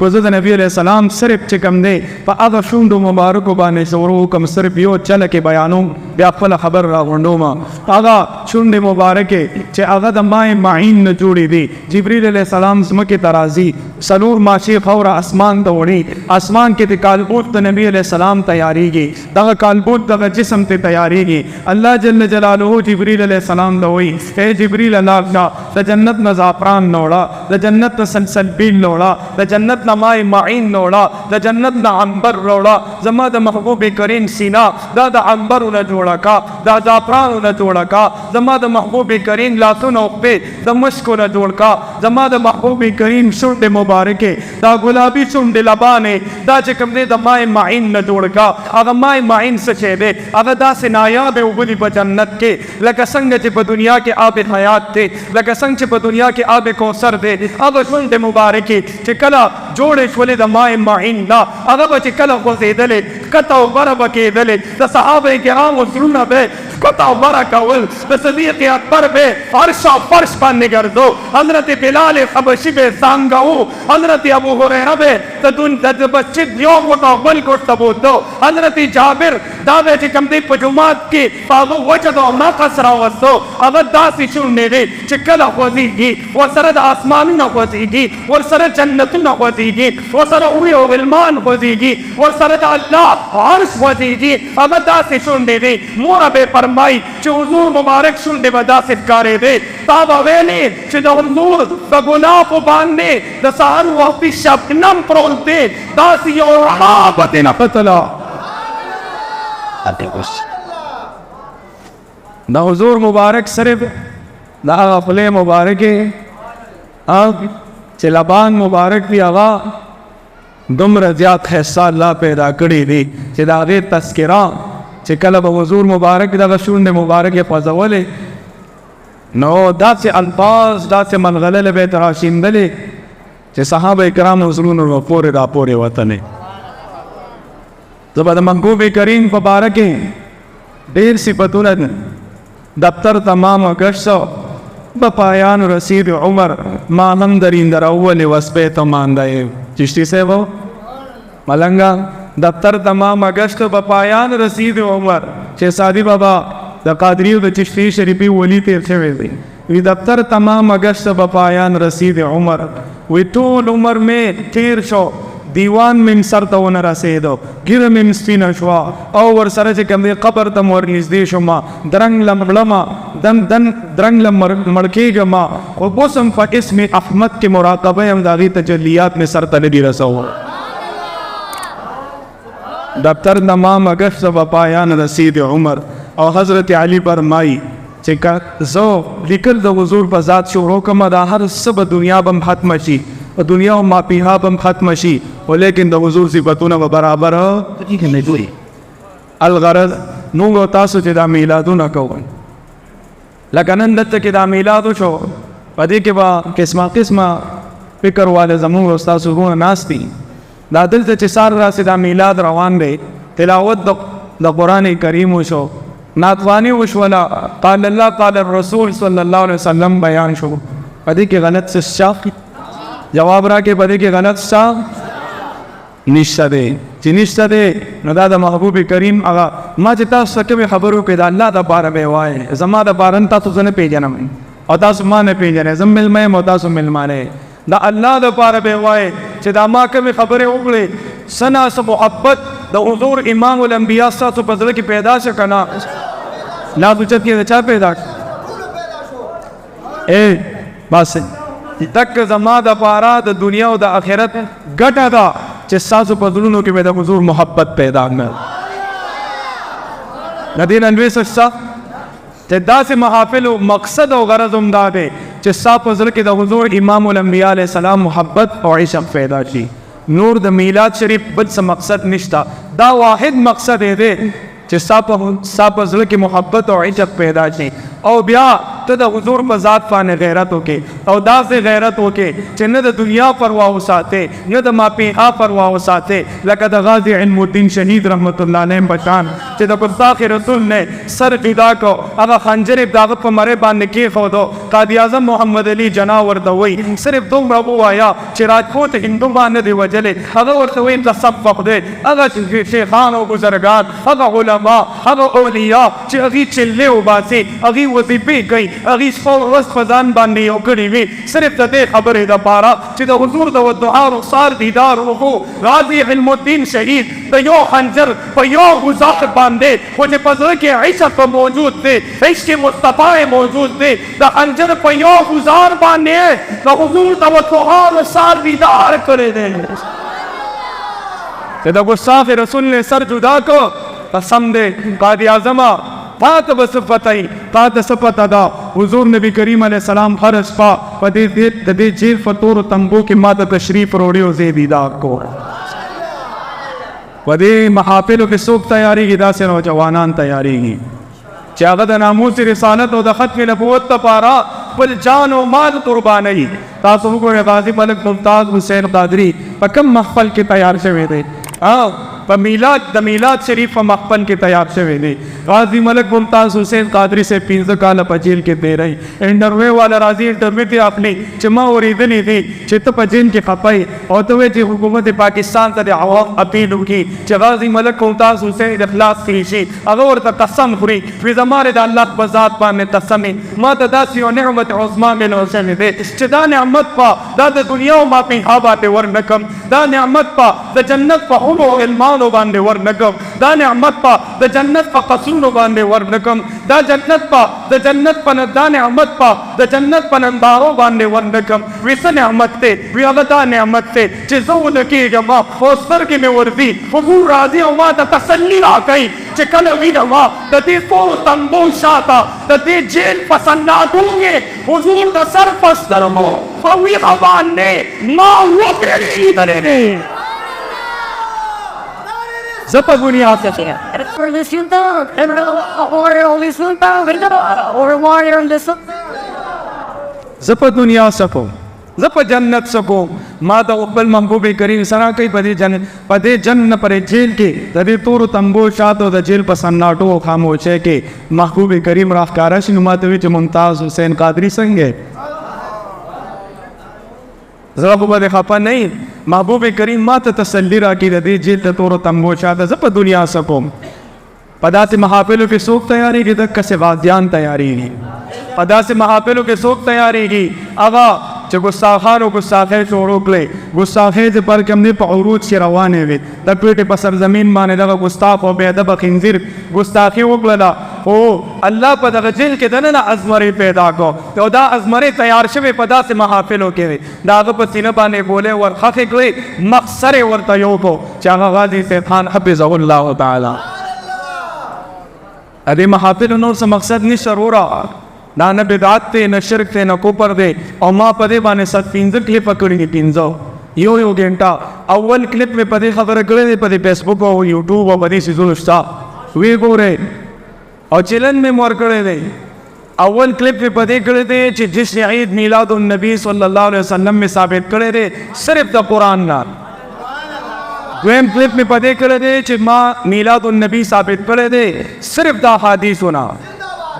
حضرت نبی علیہ السلام صرف چکم دے پا اغا شوندو مبارکو بانے شروع کم صرف یو چل کے بیانوں بیا خپل خبر را غنڈو ما اغا شوند مبارکے چے اغا دا مائے معین نجوڑی دی جبریل علیہ السلام زمکی ترازی سلور ماشی خورا اسمان توڑی اسمان کے تے کالبوت دا نبی علیہ السلام تیاری گی دا کالبوت دا جسم تے تیاری گی اللہ جل جلالہ جبریل علیہ السلام دوئی اے جبریل اللہ دا جنت نا زعفران نوڑا دا جنت نا سلسلبیل نوڑا دا جنت مائے معین نوڑا دا جنت نا عنبر روڑا زما دا محبوب کریم سینا دا دا عنبر نہ جوڑا کا دا زعفران نہ جوڑا کا زما دا محبوب کریم لاتون اوپے دا مشک نہ جوڑ کا زما دا محبوب کریم شرد مبارکے دا گلابی شرد لبانے دا چکم دے دا مائے معین نہ جوڑ کا اگا مائے معین سچے دے اگا دا سے نایاب اوگلی پا جنت کے لگا سنگ چے پا دنیا کے آب حیات دے لگا سنگ چے پا دنیا کے آب کوثر دے اگا شرد مبارکے چکلا جوڑے شولے دا مائے معین دا اگا بچے کلا خوزے دلے کتاو برا بکے دلے دا صحابہ کرام و سلونہ بے کتاو برا کول دا صدیق اکبر بے عرشا فرش پا نگردو حضرت بلال خبشی بے سانگاو حضرت ابو حریرہ بے دا بچے دیو گوٹا بل گوٹا بودو حضرت جابر دا بے چکم دی پجومات کی فاغو وجدو ما قصرہ وستو اگر دا سی شننے دے چکلا خوزی گی ورسرد آسمانی نا خوزی گی ورسرد جنتی نا خوزی گی ورسرد اوی و غلمان خوزی گی ورسرد اللہ عرش خوزی گی اگر دا سی شننے دے مورا بے فرمائی چھ حضور مبارک شننے بدا ستکارے دے تابا ویلی چھ دا حضور دا گناہ کو باندے دا سہر وقتی شبنم پرولتے دا سی اور رحابتنا پتلا دا حضور مبارک صرف دا غفلے مبارکے اب چلبان مبارک بھی آغا دمر زیاد حصہ اللہ پیدا کری دی چی دا غیر تذکران چی کلب حضور مبارک دا غشون مبارک فضولے نو دا سے الفاظ دا سے منغلل بیت راشین دلے چی صحابہ اکرام حضرون و پورے دا پورے وطنے زبا دا محبوب کریم فبارکیں دیر صفتونت دفتر تمام گشتو بپایان رسید عمر مانم درین در اول وسپے تمان دائے چشتی سے وہ ملنگا دفتر تمام گشتو بپایان رسید عمر چھ سادی بابا دا قادریو دا چشتی شریفی ولی تیر چھوئے دی وی دفتر تمام گشتو بپایان رسید عمر وی طول عمر میں تیر شو دیوان من سر تاون رسیدو گر من سپین شوا اور سر چکم دی قبر تا مورنیز دی شما درنگ لما درنگ لمڑکی گما و بوسم فا اسم احمد کی مراقبہ امداغی تجلیات میں سر تلدی رسو دفتر نمام اگشت و پایان رسید عمر اور حضرت علی پر مائی چکا زو لکل دا حضور پر ذات شروع کما دا ہر سب دنیا بم ختم شی و دنیا و ما پیہا بم ختم شی ولیکن دا حضور صفتون و برابر الغرض نونگو تاسو چی دا میلادو نکون لکن اندت کی دا میلادو شو پدی کے با قسمہ فکر والے زمون استاسو گون ناستی دا دل تا چی سار راسی دا میلاد روان دے تلاوت دا قرآن کریم شو ناتوانی وشولا قال اللہ قال الرسول صلی اللہ علیہ وسلم بیان شو پدی کے غلط سے شاق جواب را کے پدی کے غلط شاق نشتہ دے چی نشتہ دے ندا دا محبوب کریم آگا ما چی تاسو سکے خبرو کہ دا اللہ دا پارا بے وائے زما دا پارن تاسو زن پی جنم اور تاسو مانے پی جنے زم ملمائے مو تاسو ملمانے دا اللہ دا پارا بے وائے چی دا ما کمی خبریں اگلے سنا سا محبت دا حضور امام الانبیاء ساتو پزر کی پیدا شکنا لا دوچت کی دچا پیدا اے بس تک زما دا پارا دا دنیا و دا آخرت گٹا دا چی ساسو پزرونو کی پیدا حضور محبت پیدا میں ندین انوی سکسا چی دا سے محافل و مقصد و غرض امدادے چی سا پزر کی دا حضور امام الانبیاء علیہ السلام محبت اور عشق پیدا چی نور دا میلاد شریف بد سا مقصد نشتا دا واحد مقصد ہے دے چی سا پزر کی محبت اور عشق پیدا چی او بیا ته د حضور په ذات باندې غیرت وکې او داسې غیرت وکې چې نه د دنیا پروا وساتې نه د ماپیها پروا وساتې لکه د غازی علم الدین شهید رحمت الله علیه بشان چې د ګستاخ رسول نه سر جدا کو هغه خنجر داغه په مره باندې کېښودو قائد اعظم محمد علي جناح ورته وایي صرف دومره ووایه چې راجپوت هندو باندې دی وجلې هغه ورته وایي تصفق دی هغه شیخان او بزرګان هغه علما هغه اولیا چې هغې چلې وباسي هغې وظیفې کوي هغې شپه ورځ په ځان باندې یو کړي وي صرف د دې خبرې دپاره چې د حضور د ودعا رخسار دیدار وکړو غازي علم الدین شهید د یو خنجر په یو ګزار باندې خو چې په زړه کې عشق موجود دی عشق مصطفی موجود دی د خنجر په یو ګزار باندې د حضور د ودعا رخسار دیدار کړی دی د ګستاخ رسول نے سر جدا کو قسم دے قائد اعظمہ پات بصفتائی پات صفت ادا حضور نبی کریم علیہ السلام ہر اسپا پدی دے جیل فطور تنبو کی ماتا تشریف روڑی و زیبیدہ کو پدی محافلوں کے سوک تیاری کی دا سے نوجوانان تیاری کی چاگد ناموس رسالت و دا ختم نبوت تپارا پل جان و مال قربانی تاسو کو غازی ملک ممتاز حسین قادری پا کم محفل کے تیار شوے دے په میلاد د میلاد شریف په محفل کې تیار شوی دی غازی ملک ممتاز حسین قادری سے 15 کال په جیل کې تیری انټرویو والا راځي انټرویو ته خپل چې ما اوریدلې دي چې ته په جیل کې خپای او ته وایي چې حکومت پاکستان ته د عوام اپیل وکړي چې غازی ملک ممتاز حسین د اخلاص کړي شي هغه ورته قسم خوري په زماره د الله په ذات باندې قسم ما ته داسې یو نعمت عظما ملوسه دي چې دا نعمت په دا د دنیا او ما په هابات ورنکم دا نعمت په د جنت په هو علم باندې ورنکم دا نعمت پا د جنت پا قصرونو باندې ورنکم دا جنت پا د جنت پا دا نعمت پا د جنت پا نندارو باندې ورنکم ویسا نعمت تے ویاغ دا نعمت تے چه زو لکی جما خوستر کی میں وردی فبور راضی او ما دا تسلی راکی چه کل وید ما دا تی فور تنبو شاتا دا تی جیل پسنداتونگے حضور دا سر پس درمو فوی غبان نے ما وکری درنے زپا دنیا سے زپا دنیا سکو زپا جنت سکو ما دا اقبل محبوب کریم سرا کئی پدے جن پر جیل کے دے تور تنبو شاتو دا جیل پسناٹو خاموشے کے محبوب کریم راہکارش نماتوی چھ ممتاز حسین قادری سنگے زرا کو بده خپا نہیں محبوب کریم ما ته تسلی را کی دے جیل ته تور تنبو شاده زپ دنیا سکوم پدا سے محافلوں کے سوک تیاری کی دک سے واضیان تیاری کی پدا سے محافلوں کے سوک تیاری کی آغا چه گستاخان و گستاخی شروع کلی گستاخی دی پر کم دی پا عروج شی روانے وید دا پیٹی پا سرزمین مانے دا گستاخ و بیدب خنزیر گستاخی وکللا او اللہ پا دا جل کے دننا ازمری پیدا کو تو دا ازمری تیار شوی پا دا سے محافلوں کے وید دا آغا پا سینہ بانے بولے ورخخ کلی مقصر ورطیو کو چاہا غازی سیدخان حفظہ اللہ تعالی ادھی محافل نور سے مقصد نہیں شرورا نا نہ بدعات تے نہ شرک تے نہ کوپر دے اور ماں پدے بانے 7 کلپ پکڑی گی 300 یو گھنٹا اول کلپ میں پدے خبر کرے دے پدے فیس بک اور یوٹیوب اور پدے سیزون اشتا وی گو رہے اور چلن میں مور کرے دے اول کلپ میں پدے کرے دے جس نے عید میلاد النبی صلی اللہ علیہ وسلم میں ثابت کرے دے صرف دا قرآن نار دویم کلپ میں پدے کرے دے چھ ماں میلاد النبی ثابت کرے دے صرف دا حدیث ہونا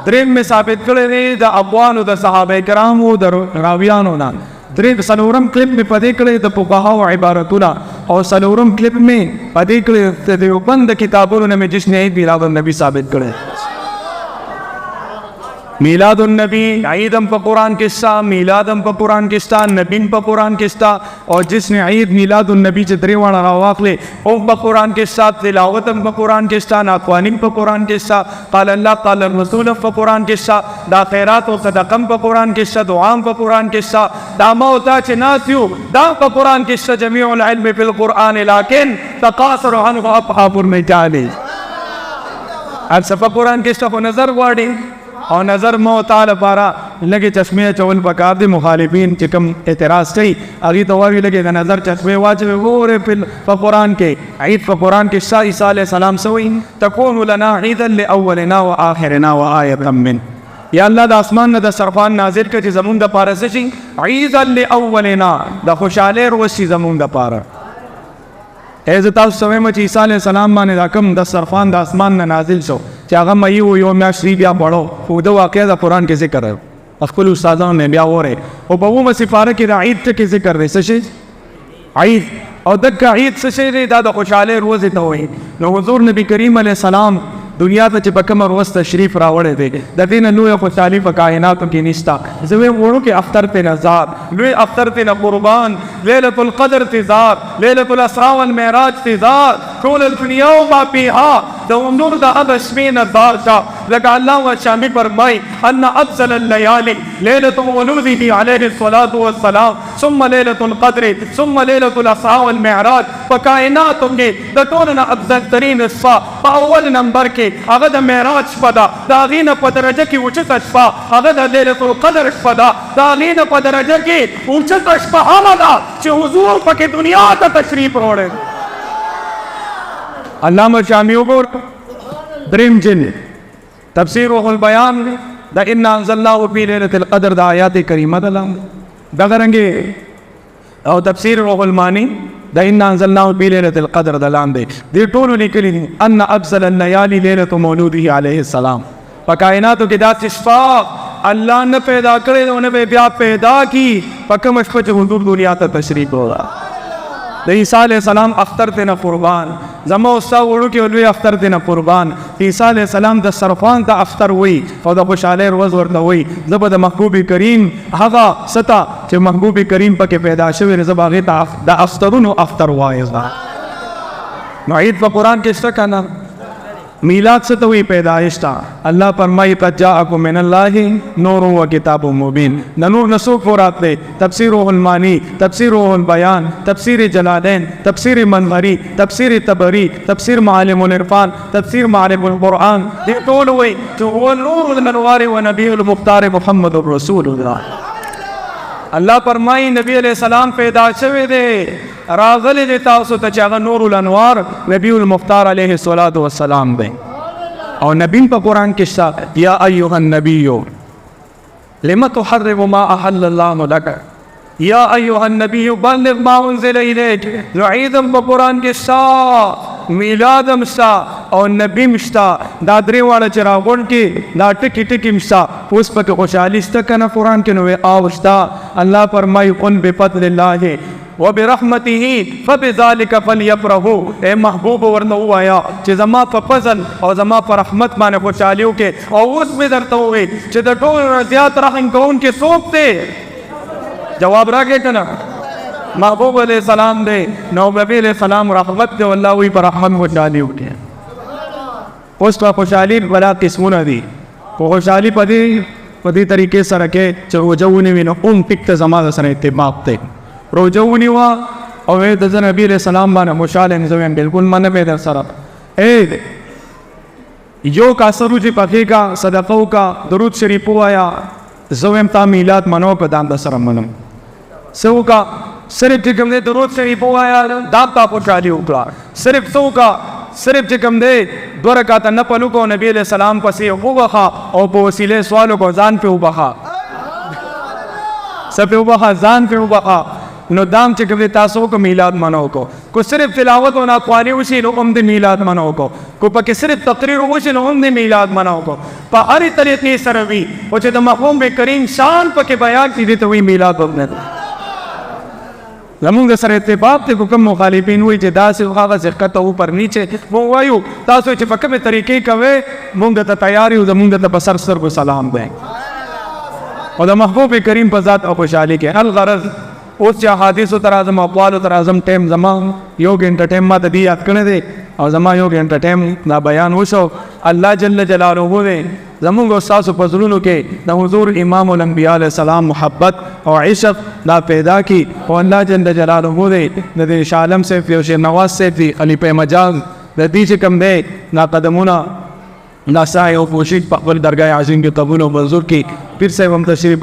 دریم میں ثابت کرے دے دا ابوانو دا صحابہ کرامو دا راویانو نا دریم سلورم کلپ میں پدے کرے دا پقہا و عبارتونا اور سلورم کلپ میں پدے کرے دا دیوبند کتابوں میں جس نے عید میلاد النبی ثابت کرے میلاد النبی عیدم پا قرآن قصہ میلادم پا قرآن قصہ نبین پا قرآن قصہ اور جس نے عید میلاد النبی چھ دریوانا رواق لے اوم پا قرآن قصہ تلاوتم پا قرآن قصہ ناقوانیم پا قرآن قصہ قال اللہ قال الرسول پا قرآن قصہ دا خیرات و صدقم پا قرآن قصہ دعام پا قرآن قصہ دا موتا چھ ناسیو دا پا قرآن قصہ جمیع العلم فی القرآن لیکن تقاصر عنہ اپحاب الرجال ارسفا قرآن قصہ کو نظر گواڑی اور نظر موتا لپارا لگے چشمے چول پکار دی مخالفین چکم اعتراض کئی اگی تواری لگے دا نظر چشمے واجب غور پا قرآن کے عید پا قرآن کے شاہ عیسیٰ علیہ السلام سوئی تکون لنا عیدا لأولنا و آخرنا و آیتا من یا الله د اسمان نه دسترخوان نازل کړي چې زمونږ دپاره څه شي عیدا لاولنا د خوشحالۍ روز شي زمونږ دپاره. زه تاسو ته وایم چې عیسی علیه السلام باندې دا کوم دسترخوان د اسمان نه نازل شو چې هغه مئی و یو میاشت بیا پړو خو د واقعه د قرآن کې ذکر دی خپل استادانو نه بیا وره او په اومه سپاره کې د عید ټکي ذکر دی څه شي عید او دغه عید څه شي دی دا د خوشحالۍ روز ته وایي. نو حضور نبی کریم علیه السلام دنیا ته چې په کومه ورځ تشریف راوړی دی د دې نه لویه خوشحالي په کائناتو کې نشته. زه وایم وړوکی اختر ته نظار لوی اختر ته نه قربان لیلة القدر تزار لیلة الاسراء والمعراج تزار ټول الدنیا وما فيها د نور د هغه شپې نه دار شه لکه الله شامي فرمایي ان افضل الليالي لیلة مولوده عليه الصلاة والسلام ثم لیلة القدر ثم لیلة الاسراء والمعراج. په کائناتو کې د ټولو نه افضل ترین شپه په اول نمبر کې هغه د معراج شپه ده. د هغې نه په درجه کې اوچته شپه هغه د لیلة القدر شپه ده. د هغې نه په درجه کې اوچته شپه هغه ده چې حضور پکې دنیا ته تشریف راوړی. علامه شامی وګور دریم جلد تفسیر روح البیان دا انا انزلناه فی لیلة القدر دا آیات کریمه ده دغه رنګې او تفسیر روح المانی دا انا انزلناه فی لیلة القدر دا لاندې دې ټولو لیکلي دي ان افضل الليالي لیلة مولوده علیه السلام. په کائناتو کې داسې شپه الله نه پیدا کړې او نه بیا پیدا کی په کومه شپه چې حضور دنیا ته تشریف راوړی. د عیسی علیه السلام اختر ته نه قربان زما او ستا وړوکي لوی اختر ته نه قربان. عیسی علیه السلام د دسترخوان ته اختر وایي او د خوشحالۍ ورځ ورته وایي. زه به د محبوب کریم هغه څه ته چې محبوب کریم پکې پیدا شوی زه به هغې ته د اخترونو اختر وایم. نو عید په قرآن کې شته که نه میلاد څه ته وایي پیدایش ته. الله فرمایي قد جاءکم من الله نور و کتاب مبین. د نور نه څوک مراد دی؟ تفسیر روح المانی تفسیر روح البیان تفسیر جلالین تفسیر منظری تفسیر طبری تفسیر معالم العرفان تفسیر معالم القرآن دې ټول وایي چې هو نور الانوار و نبی المختار محمد رسول الله. الله فرمایي نبی علیہ السلام پیدا شوی دی راغلی دی تاسو ته چې هغه نور الانوار نبی المختار علیه الصلاة والسلام دی. او نبی په قرآن کې شته یا ایها النبی لم تحرم ما احل الله لك یا ایها النبی بلغ ما انزل الیک. نو عیدم په قرآن کې شته میلادم شته او نبیم شته دا درې واړه چې راغونډ کې دا ټکي ټکي شته. اوس پکې خوشحالي شته که نه قرآن کې نو او شته. الله فرمایي قل بفضل الله وبرحمته فبذلك فليفرحوا. اے محبوب ورنه ووایا چې زما په فضل او زما په رحمت باندې خوشحالي وکړې. او اوس مې درته وویل چې د ټولو نه زیات رحم کوونکی څوک دی؟ جواب راکړې که نه؟ محبوب علیہ السلام دی. نو نبی علیہ السلام رحمت دی والله وی پر رحم خوشحالي وکړي. اوس په خوشحالي بلا قسمونه دي. په خوشحالي په دې طریقې سره کې چې روژه ونیوي نو ټیک ته زما سره اتفاق دی. روژه ونیوه او د نبی علیہ السلام باندې خوشحاله نه زویم بالکل منه به در سره یو کاسه روزي پخې کا صدقه وکړه درود شریف ووایه زویم تا میلاد منو که دام در سره منم څه وکړه صرف چې کوم دی درود شریف ووایه دا تا خوشحالي وکړه. صرف څه وکړه صرف چې کوم دی 2 رکعته نفل وکړو نبی علیہ السلام پسې وبخه او په وسیلې سوال وکړو ځان پې وبخه څه پې وبخه ځان پې وبخه. نو دام چې کوم دی تاسو کو میلاد منو کو صرف تلاوت او ناقوالي وشي نو هم د میلاد منو کو پکې صرف تقریر وشي نو هم د میلاد منو کو. په هرې طریقې سره وي او چې د محبوب کریم شان پکې بیان کړي ته وی میلاد وبنه. زمونږ سره اتفاق دی. کوم مخالفین وایي چې داسې هغه ښکته و پر نیچه مونږ وایو تاسو چې په کومې طریقې کوئ مونږ ته تیار یو زمونږ ته په سر سترګو سلام دی. او د محبوب کریم په ذات او خوشحالي کې الغرض اوس چې احادیثو ته راځم اقوالو ته راځم ټایم زما 1 غنټه ټایم ما ته دی یاد کړی دی او زما 1 غنټه ټایم دا بیان وشو. الله جل جلاله دی زمونږ او ستاسو په زړونو کې د حضور امام الانبیاء علیه السلام محبت او عشق دا پیدا کی. او الله جل جلاله دی د دې شاه عالم صاحب یو شیر نواز صاحب دی خلیفه مجاز د دې چې کوم دی نا قدمونه نا سعی او کوشش په خپل درگاه عظیم کې قبول او منظور کی. پیر صاحب هم تشریف